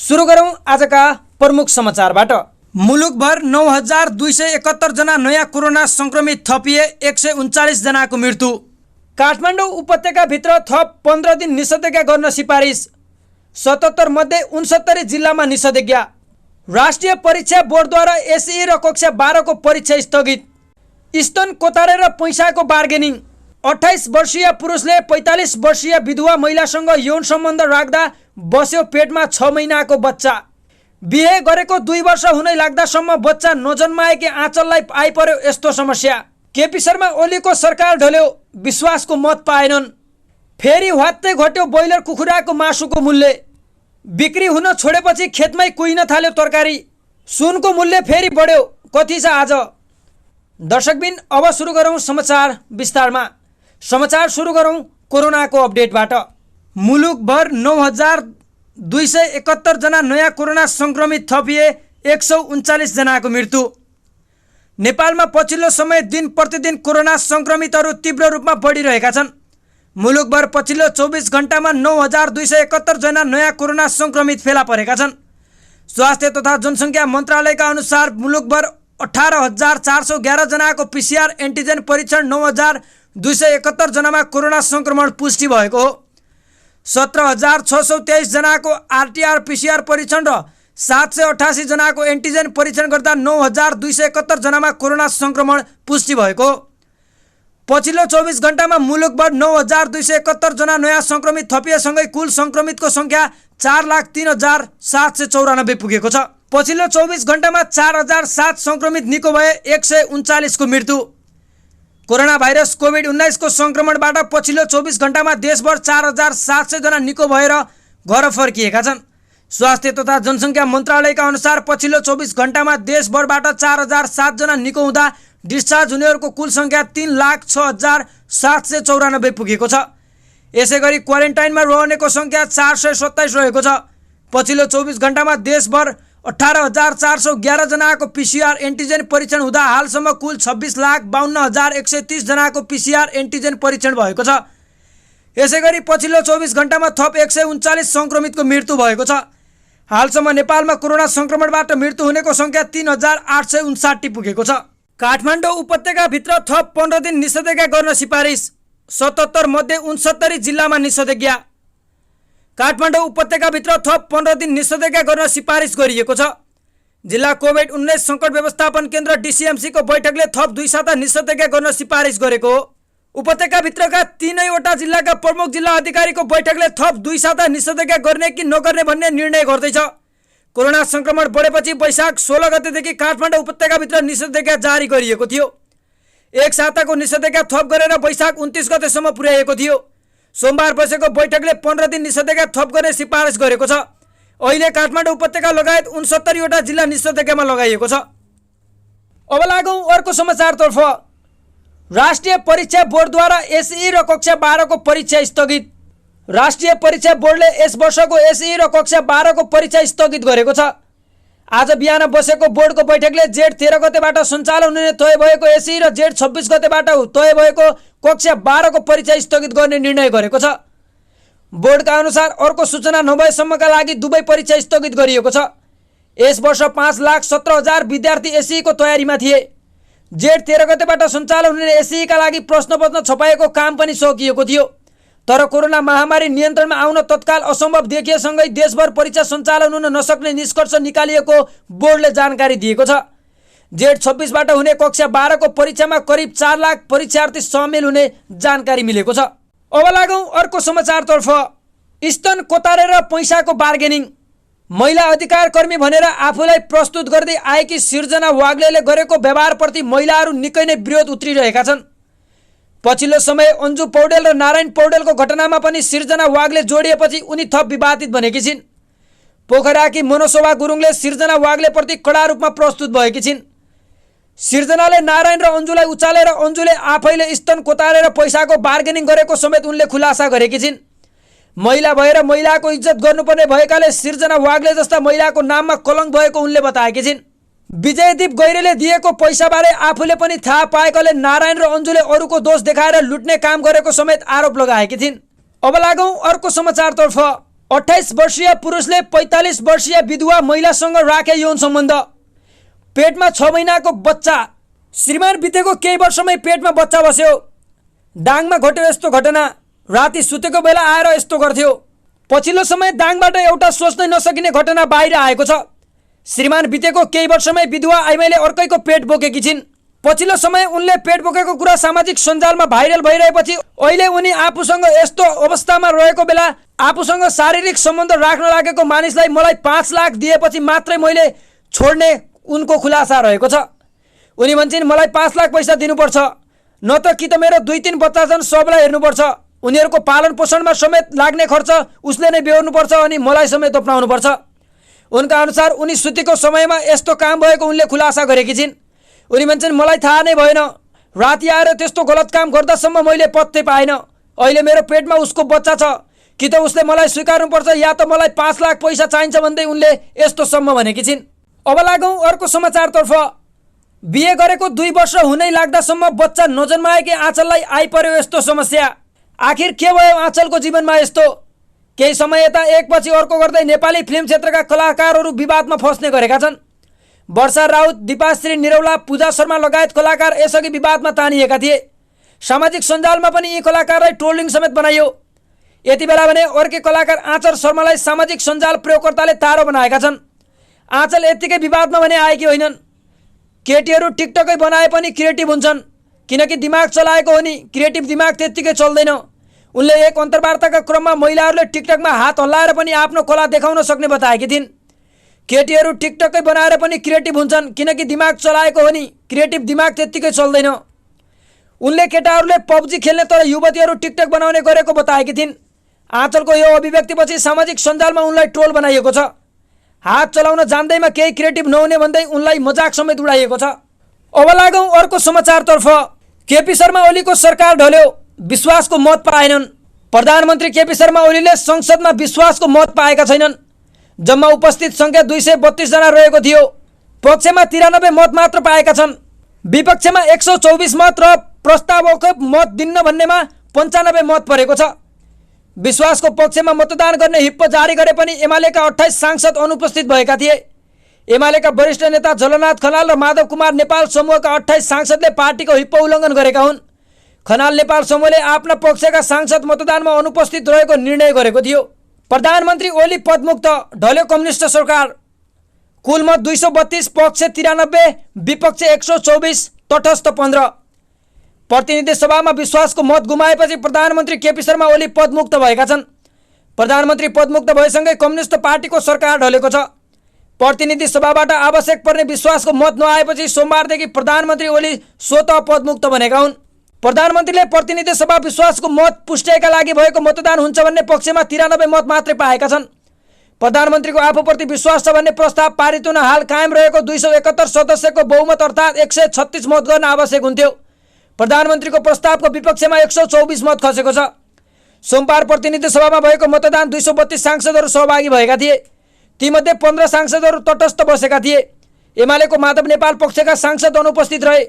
सुरु गरौं आजका प्रमुख समाचारबाट। मुलुकभर 9271 जना नयाँ कोरोना संक्रमित थपिए, 139 जनाको मृत्यु। काठमाडौँ उपत्यकाभित्र थप 15 दिन निषेधाज्ञा गर्न सिफारिस। 77 मध्ये 69 जिल्लामा निषेधाज्ञा। राष्ट्रिय परीक्षा बोर्डद्वारा एसई र कक्षा 12 को परीक्षा स्थगित। स्तन कोतारेर पैसाको बार्गेनिङ। 28 वर्षीय पुरुषले 45 वर्षीय विधवा महिलासँग यौन सम्बन्ध राख्दा बस्यो पेटमा 6 महिनाको बच्चा। बिहे गरेको 2 वर्ष हुनै लाग्दासम्म बच्चा नजन्माएकी आँचललाई आइपर्यो यस्तो समस्या। केपी शर्मा ओलीको सरकार ढल्यो, विश्वासको मत पाएनन्। फेरि ह्वात्तै घट्यो ब्रोइलर कुखुराको मासुको मूल्य। बिक्री हुन छोडेपछि खेतमै कुहिन थाल्यो तरकारी। सुनको मूल्य फेरि बढ्यो, कति छ आज? दर्शकबिन, अब सुरु गरौँ समाचार विस्तारमा। समाचार सुरु गरौँ कोरोनाको अपडेटबाट। मुलुकभर 9271 जना नयाँ कोरोना संक्रमित थपिए, 139 जनाको मृत्यु। नेपालमा पछिल्लो समय दिन प्रतिदिन कोरोना संक्रमितहरू तीव्र रूपमा बढिरहेका छन्। मुलुकभर पछिल्लो 24 घण्टामा 9271 जना नयाँ कोरोना संक्रमित फेला परेका छन्। स्वास्थ्य तथा जनसङ्ख्या मन्त्रालयका अनुसार मुलुकभर 18,411 जनाको पीसीआर एन्टिजेन परीक्षण 9271 जनामा कोरोना संक्रमण पुष्टि भएको हो। 17,623 जनाको आरटीआर पीसीआर परीक्षण र 788 जनाको एन्टिजेन परीक्षण गर्दा 9271 जनामा कोरोना संक्रमण पुष्टि भएको हो। पछिल्लो 24 घण्टामा मुलुकभर 9271 जना नयाँ संक्रमित थपिएसँगै कुल संक्रमितको सङ्ख्या 4,03,794 पुगेको छ। पछिल्लो 24 घण्टामा 4,007 संक्रमित निको भए, 139 को मृत्यु। कोरोना भाइरस कोभिड-19 को संक्रमणबाट पछिल्लो 24 घण्टामा देशभर 4,700 जना निको भएर घर फर्किएका छन्। स्वास्थ्य तथा जनसङ्ख्या मन्त्रालयका अनुसार पछिल्लो 24 घण्टामा देशभरबाट 4,007 जना निको हुँदा डिस्चार्ज हुनेहरूको कुल सङ्ख्या 3,06,794 पुगेको छ। यसैगरी क्वारेन्टाइनमा रहनेको सङ्ख्या 427 रहेको छ। पछिल्लो 24 घण्टामा देशभर 18,411 जनाको पीसीआर एन्टिजेन परीक्षण हुँदा हालसम्म कुल 26,52,130 जनाको पीसीआर एन्टिजेन परीक्षण भएको छ। यसैगरी पछिल्लो 24 घण्टामा थप 139 संक्रमितको मृत्यु भएको छ। हालसम्म नेपालमा कोरोना संक्रमणबाट मृत्यु हुनेको सङ्ख्या 3,859 पुगेको छ। काठमाडौँ उपत्यकाभित्र थप 15 दिन निषेधाज्ञा गर्न सिफारिस। 77 मध्ये 69 जिल्लामा निषेधाज्ञा। काठमाडौँ उपत्यकाभित्र थप 15 दिन निषेधाज्ञा गर्न सिफारिस गरिएको छ। जिल्ला कोभिड-19 सङ्कट व्यवस्थापन केन्द्र डीसीएमसीको बैठकले थप 2 साता निषेधाज्ञा गर्न सिफारिस गरेको हो। उपत्यकाभित्रका 3वटा जिल्लाका प्रमुख जिल्ला अधिकारीको बैठकले थप 2 साता निषेधाज्ञा गर्ने कि नगर्ने भन्ने निर्णय गर्दैछ। कोरोना संक्रमण बढेपछि वैशाख 16 गतेदेखि काठमाडौँ उपत्यकाभित्र निषेधाज्ञा जारी गरिएको थियो। 1 साताको निषेधाज्ञा थप गरेर वैशाख 29 गतेसम्म पुर्याएको थियो। सोमबार बसेको बैठकले 15 दिन निषेधाज्ञा थप गर्ने सिफारिस गरेको छ। अहिले काठमाडौँ उपत्यका लगायत 69वटा जिल्ला निषेधाज्ञामा लगाइएको छ। अब लागौँ अर्को समाचारतर्फ। राष्ट्रिय परीक्षा बोर्डद्वारा एसई र कक्षा 12 को परीक्षा स्थगित। राष्ट्रिय परीक्षा बोर्डले यस वर्षको एसई र कक्षा 12 को परीक्षा स्थगित गरेको छ। आज बिहान बसेको बोर्डको बैठकले जेठ 13 गतेबाट सञ्चालन हुने तय भएको एसई र जेठ 26 गतेबाट तय भएको कक्षा 12 को परीक्षा स्थगित गर्ने निर्णय गरेको छ। बोर्डका अनुसार अर्को सूचना नभएसम्मका लागि दुवै परीक्षा स्थगित गरिएको छ। यस वर्ष 5,17,000 विद्यार्थी एसई को तयारीमा थिए। जेठ 13 गतेबाट सञ्चालन हुने एसई का लागि प्रश्नपत्र छपाएको काम पनि सकिएको थियो। तर कोरोना महामारी नियन्त्रणमा आउन तत्काल असम्भव देखिएसँगै देशभर परीक्षा सञ्चालन हुन नसक्ने निष्कर्ष निकालिएको बोर्डले जानकारी दिएको छ। जेठ 26 बाट हुने कक्षा 12 को परीक्षामा करिब 4 लाख परीक्षार्थी सामेल हुने जानकारी मिलेको छ। अब लागौँ अर्को समाचारतर्फ। स्तन कोतारेर पैसाको बार्गेनिङ। महिला अधिकार कर्मी भनेर आफूलाई प्रस्तुत गर्दै आएकी सिर्जना वाग्लेले गरेको व्यवहारप्रति महिलाहरू निकै नै विरोध उत्रिरहेका छन्। पछिल्लो समय अन्जु पौडेल र नारायण पौडेलको घटनामा पनि सिर्जना वाग्ले जोडिएपछि उनी थप विवादित बनेकी छिन्। पोखराकी मनोशोभा गुरुङले सिर्जना वाग्लेप्रति कडा रूपमा प्रस्तुत भएकी छिन्। सिर्जनाले नारायण र अन्जुलाई उचालेर अन्जुले आफैले स्तन कोतारेर पैसाको बार्गेनिङ गरेको समेत उनले खुलासा गरेकी छिन्। महिला भएर महिलाको इज्जत गर्नुपर्ने भएकाले सिर्जना वाग्ले जस्ता महिलाको नाममा कलङ्क भएको उनले बताएकी छिन्। विजयदीप गैरेले दिएको पैसाबारे आफूले पनि थाहा पाएकाले नारायण र अन्जुले अरूको दोष देखाएर लुट्ने काम गरेको समेत आरोप लगाएकी थिइन्। अब लागौँ अर्को समाचारतर्फ। 28 वर्षीय पुरुषले 45 वर्षीय विधवा महिलासँग राखे यौन सम्बन्ध, पेटमा 6 महिनाको बच्चा। श्रीमान बितेको केही वर्षमै पेटमा बच्चा बस्यो, दाङमा घट्यो यस्तो घटना। राति सुतेको बेला आएर यस्तो गर्थ्यो। पछिल्लो समय दाङबाट एउटा सोच्नै नसकिने घटना बाहिर आएको छ। श्रीमान बितेको केही वर्षमै विधवा आइमाईले अर्कैको पेट बोकेकी छिन्। पछिल्लो समय उनले पेट बोकेको कुरा सामाजिक सञ्जालमा भाइरल भइरहेपछि अहिले उनी आफूसँग यस्तो अवस्थामा रहेको बेला आफूसँग शारीरिक सम्बन्ध राख्न लागेको मानिसलाई मलाई 5 लाख दिएपछि मात्रै मैले छोड्ने उनको खुलासा रहेको छ। उनी भन्छन् मलाई 5 लाख पैसा दिनुपर्छ, न त कि त मेरो 2-3 बच्चा छन् सबलाई हेर्नुपर्छ, उनीहरूको पालन पोषणमा समेत लाग्ने खर्च उसले नै बेहोर्नुपर्छ अनि मलाई समेत अपनाउनुपर्छ। उनका अनुसार उनी सुतेको समयमा यस्तो काम भएको उनले खुलासा गरेकी छिन्। उनी भन्छन् मलाई थाहा नै भएन, राति आएर त्यस्तो गलत काम गर्दासम्म मैले पत्तै पाएन। अहिले मेरो पेटमा उसको बच्चा छ, कि त उसले मलाई स्वीकार्नुपर्छ या त मलाई 5 लाख पैसा चाहिन्छ भन्दै उनले यस्तोसम्म भनेकी छिन्। अब लागौँ अर्को समाचारतर्फ। बिहे गरेको 2 वर्ष हुनै लाग्दासम्म बच्चा नजन्माएकी आँचललाई आइपर्यो यस्तो समस्या। आखिर के भयो आँचलको जीवनमा यस्तो? केही समय यता एकपछि अर्को गर्दै नेपाली फिल्म क्षेत्रका कलाकारहरू विवादमा फस्ने गरेका छन्। वर्षा राउत, दीपाश्री निरौला, पूजा शर्मा लगायत कलाकार यसअघि विवादमा तानिएका थिए। सामाजिक सञ्जालमा पनि यी कलाकारलाई ट्रोलिङ समेत बनाइयो। यति बेला भने अर्कै कलाकार आँचल शर्मालाई सामाजिक सञ्जाल प्रयोगकर्ताले तारो बनाएका छन्। आँचल यत्तिकै विवादमा भने आएकी होइनन्। केटीहरू टिकटकै बनाए पनि क्रिएटिभ हुन्छन्, किनकि दिमाग चलाएको हो नि, क्रिएटिभ दिमाग त्यत्तिकै चल्दैन। उनले एक अन्तर्वार्ताका क्रममा महिलाहरूले टिकटकमा हात हल्लाएर पनि आफ्नो कला देखाउन सक्ने बताएकी थिइन्। केटीहरू टिकटकै बनाएर पनि क्रिएटिभ हुन्छन्, किनकि दिमाग चलाएको हो नि, क्रिएटिभ दिमाग त्यत्तिकै चल्दैन। उनले केटाहरूले पबजी खेल्ने तर युवतीहरू टिकटक बनाउने गरेको बताएकी थिइन्। आँचलको यो अभिव्यक्तिपछि सामाजिक सञ्जालमा उनलाई ट्रोल बनाइएको छ। हात चलाउन जान्दैमा केही क्रिएटिभ नहुने भन्दै उनलाई मजाक समेत उडाइएको छ। अब लागौँ अर्को समाचारतर्फ। केपी शर्मा ओलीको सरकार ढल्यो, विश्वासको मत पाएनन्। प्रधानमन्त्री केपी शर्मा ओलीले संसदमा विश्वासको मत पाएका छैनन्। जम्मा उपस्थित सङ्ख्या 232 जना रहेको थियो। पक्षमा 93 मत मात्र पाएका छन्। विपक्षमा 124 मत र प्रस्तावको मत दिन्न भन्नेमा 95 मत परेको छ। विश्वासको पक्षमा मतदान गर्ने हिप्प जारी गरे पनि एमालेका 28 सांसद अनुपस्थित भएका थिए। एमालेका वरिष्ठ नेता झलनाथ खनाल र माधव कुमार नेपाल समूहका 28 सांसदले पार्टीको हिप्प उल्लङ्घन गरेका हुन्। खनाल नेपाल समूहले आफ्ना पक्षका सांसद मतदानमा अनुपस्थित रहेको निर्णय गरेको थियो। प्रधानमन्त्री ओली पदमुक्त, ढल्यो कम्युनिस्ट सरकार। कुल मत 232, पक्ष 93, विपक्ष 124, तटस्थ 15। प्रतिनिधि सभामा विश्वासको मत गुमाएपछि प्रधानमन्त्री केपी शर्मा ओली पदमुक्त भएका छन्। प्रधानमन्त्री पदमुक्त भएसँगै कम्युनिस्ट पार्टीको सरकार ढलेको छ। प्रतिनिधि सभाबाट आवश्यक पर्ने विश्वासको मत नआएपछि सोमबारदेखि प्रधानमन्त्री ओली स्वतः पदमुक्त बनेका हुन्। प्रधानमन्त्रीले प्रतिनिधि सभा विश्वासको मत पुष्टिका लागि भएको मतदान हुन्छ भन्ने पक्षमा 93 मत मात्रै पाएका छन्। प्रधानमन्त्रीको आफूप्रति विश्वास छ भन्ने प्रस्ताव पारित हुन हाल कायम रहेको 271 सदस्यको बहुमत अर्थात् 136 मत गर्न आवश्यक हुन्थ्यो। प्रधानमन्त्रीको प्रस्तावको विपक्षमा 124 मत खसेको छ। सोमबार प्रतिनिधि सभामा भएको मतदान 232 सांसदहरू सहभागी भएका थिए। तीमध्ये 15 सांसदहरू तटस्थ बसेका थिए। एमालेको माधव नेपाल पक्षका सांसद अनुपस्थित रहे।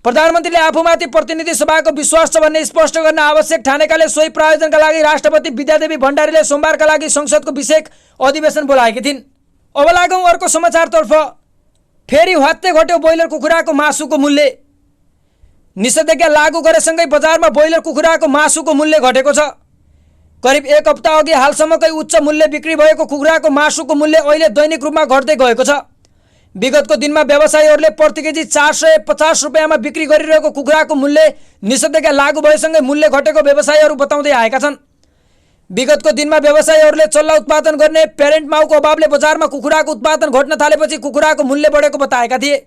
प्रधानमन्त्रीले आफूमाथि प्रतिनिधि सभाको विश्वास छ भन्ने स्पष्ट गर्न आवश्यक ठानेकाले सोही प्रायोजनका लागि राष्ट्रपति विद्यादेवी भण्डारीले सोमबारका लागि संसदको विशेष अधिवेशन बोलाएकी थिइन्। अब लागौँ अर्को समाचारतर्फ। फेरि ह्वात्तै घट्यो ब्रोइलर कुखुराको मासुको मूल्य। निषेधाज्ञा लागू गरेसँगै बजारमा ब्रोइलर कुखुराको मासुको मूल्य घटेको छ। करिब 1 हप्ता अघि हालसम्मकै उच्च मूल्य बिक्री भएको कुखुराको मासुको मूल्य अहिले दैनिक रूपमा घट्दै गएको छ। विगतको दिनमा व्यवसायीहरूले प्रति केजी 450 रुपियाँमा बिक्री गरिरहेको कुखुराको मूल्य निषेधाज्ञा लागू भएसँगै मूल्य घटेको व्यवसायीहरू बताउँदै आएका छन्। विगतको दिनमा व्यवसायीहरूले चल्ला उत्पादन गर्ने प्यारेन्ट माउको अभावले बजारमा कुखुराको उत्पादन घट्न थालेपछि कुखुराको मूल्य बढेको बताएका थिए।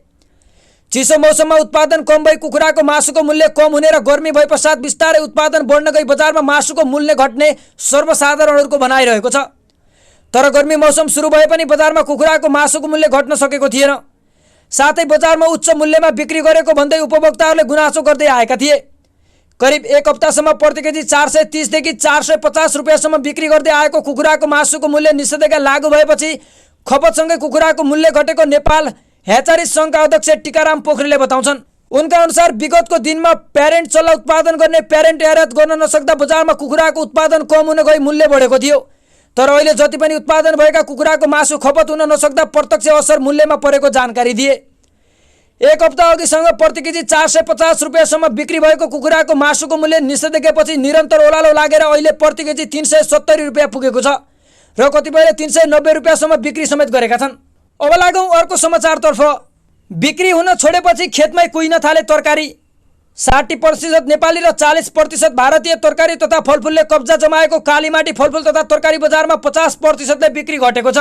चिसो मौसममा उत्पादन कम भई कुखुराको मासुको मूल्य कम हुने र गर्मी भए पश्चात बिस्तारै उत्पादन बढ्न गई बजारमा मासुको मूल्य घट्ने सर्वसाधारणहरूको भनाइरहेको छ। तर गर्मी मौसम सुरु भए पनि बजारमा कुखुराको मासुको मूल्य घट्न सकेको थिएन। साथै बजारमा उच्च मूल्यमा बिक्री गरेको भन्दै उपभोक्ताहरूले गुनासो गर्दै आएका थिए। करिब 1 हप्तासम्म प्रति केजी 430 देखि 450 रुपियाँसम्म बिक्री गर्दै आएको कुखुराको मासुको मूल्य निषेधाज्ञा लागू भएपछि खपतसँगै कुखुराको मूल्य घटेको नेपाल हेचारी सङ्घका अध्यक्ष टीकाराम पोखरेलले बताउँछन्। उनका अनुसार विगतको दिनमा प्यारेन्ट चल्ला उत्पादन गर्ने प्यारेन्ट आयात गर्न नसक्दा बजारमा कुखुराको उत्पादन कम हुन गई मूल्य बढेको थियो। तर अहिले जति पनि उत्पादन भएका कुखुराको मासु खपत हुन नसक्दा प्रत्यक्ष असर मूल्यमा परेको जानकारी दिए। एक हप्ता अघिसँग प्रति केजी 450 रुपियाँसम्म बिक्री भएको कुखुराको मासुको मूल्य निषेधाज्ञापछि निरन्तर ओह्रालो लागेर अहिले प्रति केजी 370 रुपियाँ पुगेको छ र कतिपयले 390 रुपियाँसम्म बिक्री समेत गरेका छन्। अब लागौँ अर्को समाचारतर्फ। बिक्री हुन छोडेपछि खेतमै कुहिन थाले तरकारी। 60% नेपाली र 40% भारतीय तरकारी तथा फलफुलले कब्जा जमाएको कालीमाटी फलफुल तथा तरकारी बजारमा 50%ले बिक्री घटेको छ।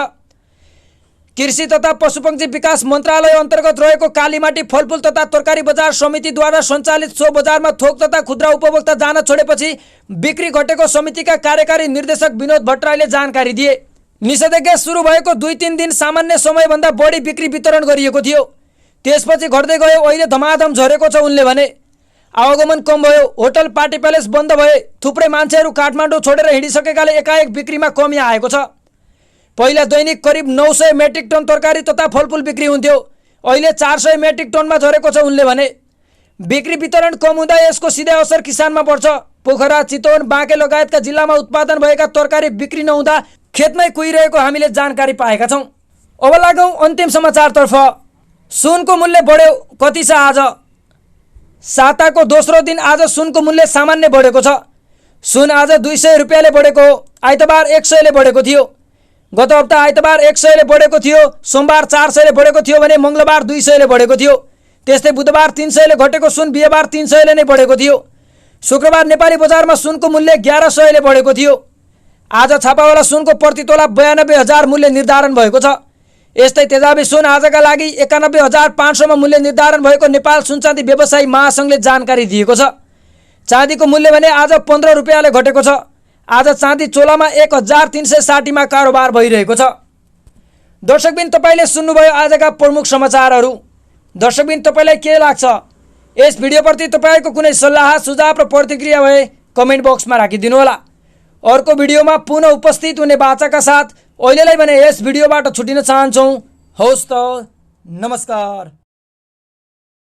कृषि तथा पशुपक्षी विकास मन्त्रालय अन्तर्गत रहेको कालीमाटी फलफुल तथा तरकारी बजार समितिद्वारा सञ्चालित सो बजारमा थोक तथा खुद्रा उपभोक्ता जान छोडेपछि बिक्री घटेको समितिका कार्यकारी निर्देशक विनोद भट्टराईले जानकारी दिए। निषेधाज्ञा सुरु भएको 2-3 दिन सामान्य समयभन्दा बढी बिक्री वितरण गरिएको थियो, त्यसपछि घट्दै गयो, अहिले धमाधम झरेको छ उनले भने। आवागमन कम भयो, होटल पार्टी प्यालेस बन्द भए, थुप्रै मान्छेहरू काठमाडौँ छोडेर हिँडिसकेकाले एकाएक बिक्रीमा कमी आएको छ। पहिला दैनिक करिब 900 मेट्रिक टन तरकारी तथा फलफुल बिक्री हुन्थ्यो, अहिले 400 मेट्रिक टनमा झरेको छ उनले भने। बिक्री वितरण कम हुँदा यसको सिधै असर किसानमा पर्छ। पोखरा, चितवन, बाँके लगायतका जिल्लामा उत्पादन भएका तरकारी बिक्री नहुँदा खेतमै कुहिरहेको हामीले जानकारी पाएका छौँ। अब लागौँ अन्तिम समाचारतर्फ। सुनको मूल्य बढ्यो, कति छ आज? साताको दोस्रो दिन आज सुनको मूल्य सामान्य बढेको छ। सुन आज 200 रुपियाँले बढेको हो, आइतबार 100ले बढेको थियो। गत हप्ता आइतबार 100ले बढेको थियो, सोमबार 400ले बढेको थियो भने मङ्गलबार 200ले बढेको थियो। त्यस्तै बुधबार 300ले घटेको सुन बिहीबार 300ले नै बढेको थियो। शुक्रबार नेपाली बजारमा सुनको मूल्य 1100ले बढेको थियो। आज छापावाला सुनको प्रति तोला 92,000 मूल्य निर्धारण भएको छ। यस्तै तेजाबी सुन आजका लागि 91,500मा मूल्य निर्धारण भएको नेपाल सुनचाँदी व्यवसायी महासङ्घले जानकारी दिएको छ। चाँदीको मूल्य भने आज 15 रुपियाँले घटेको छ। आज चाँदी चोलामा 1360मा कारोबार भइरहेको छ। दर्शकबिन, तपाईँले सुन्नुभयो आजका प्रमुख समाचारहरू। दर्शकबिन, तपाईँलाई के लाग्छ? यस भिडियोप्रति तपाईँको कुनै सल्लाह, सुझाव र प्रतिक्रिया भए कमेन्ट बक्समा राखिदिनुहोला। अर्को भिडियोमा पुनः उपस्थित हुने बाचाका साथ अहिलेलाई भने यस भिडियोबाट छुटिन चाहन्छौँ। हवस् त, नमस्कार।